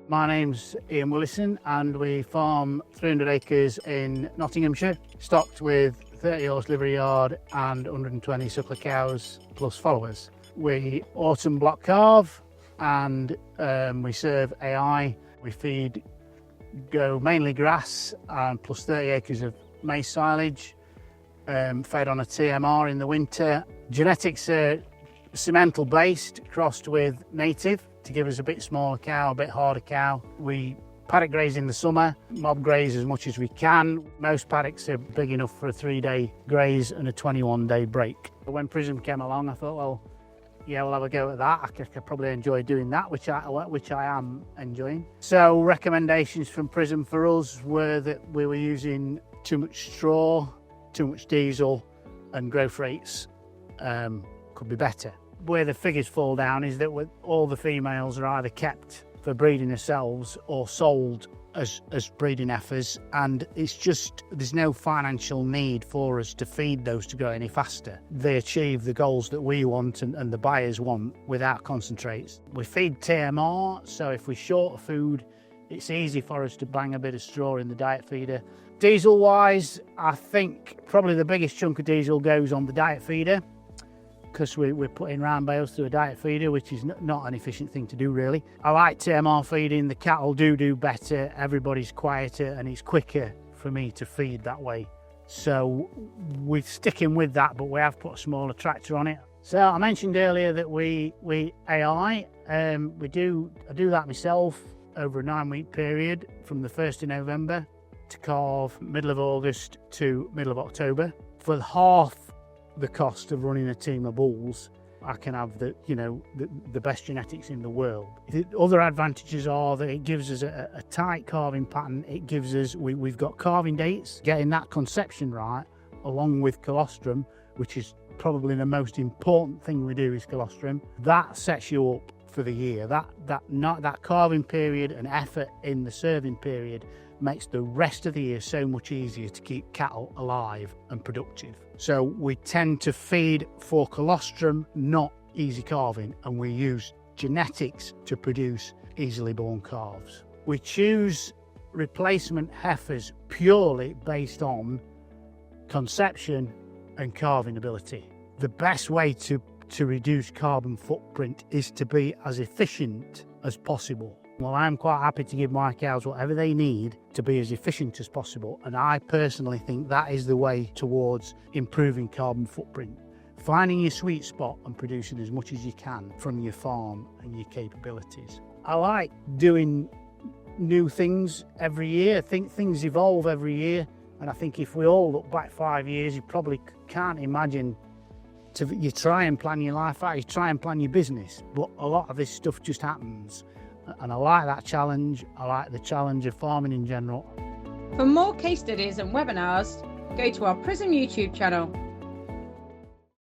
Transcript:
My name's Ian Willison and we farm 300 acres in Nottinghamshire, stocked with 30 horse livery yard and 120 suckler cows plus followers. We autumn block calve and we serve AI. We feed mainly grass and plus 30 acres of maize silage, fed on a TMR in the winter. Genetics are cemental based, crossed with native to give us a bit smaller cow, a bit harder cow. We paddock graze in the summer, mob graze as much as we can. Most paddocks are big enough for a 3-day graze and a 21-day break. When PRISM came along, I thought, well, yeah, we'll have a go at that. I could probably enjoy doing that, which I am enjoying. So recommendations from PRISM for us were that we were using too much straw, too much diesel, and growth rates could be better. Where the figures fall down is that all the females are either kept for breeding themselves or sold as breeding heifers, and it's just there's no financial need for us to feed those to grow any faster. They achieve the goals that we want and the buyers want without concentrates. We feed TMR, so if we're short of food, it's easy for us to bang a bit of straw in the diet feeder. Diesel wise, I think probably the biggest chunk of diesel goes on the diet feeder, because we're putting round bales through a diet feeder, which is not an efficient thing to do really. I like TMR feeding, the cattle do better, everybody's quieter and it's quicker for me to feed that way. So we're sticking with that, but we have put a smaller tractor on it. So I mentioned earlier that we AI, I do that myself over a 9-week period from the 1st of November to calve middle of August to middle of October. For half the cost of running a team of bulls, I can have the best genetics in the world. The other advantages are that it gives us a tight calving pattern. It gives us, we've got calving dates, getting that conception right, along with colostrum, which is probably the most important thing we do is colostrum. That sets you up for the year. That calving period and effort in the serving period makes the rest of the year so much easier to keep cattle alive and productive. So we tend to feed for colostrum, not easy calving, and we use genetics to produce easily born calves. We choose replacement heifers purely based on conception and calving ability. The best way to reduce carbon footprint is to be as efficient as possible. Well, I'm quite happy to give my cows whatever they need to be as efficient as possible, and I personally think that is the way towards improving carbon footprint. Finding your sweet spot and producing as much as you can from your farm and your capabilities. I like doing new things every year. I think things evolve every year, and I think if we all look back 5 years, you probably can't imagine you try and plan your life out, you try and plan your business, but a lot of this stuff just happens. And I like that challenge. I like the challenge of farming in general. For more case studies and webinars, go to our PRISM YouTube channel.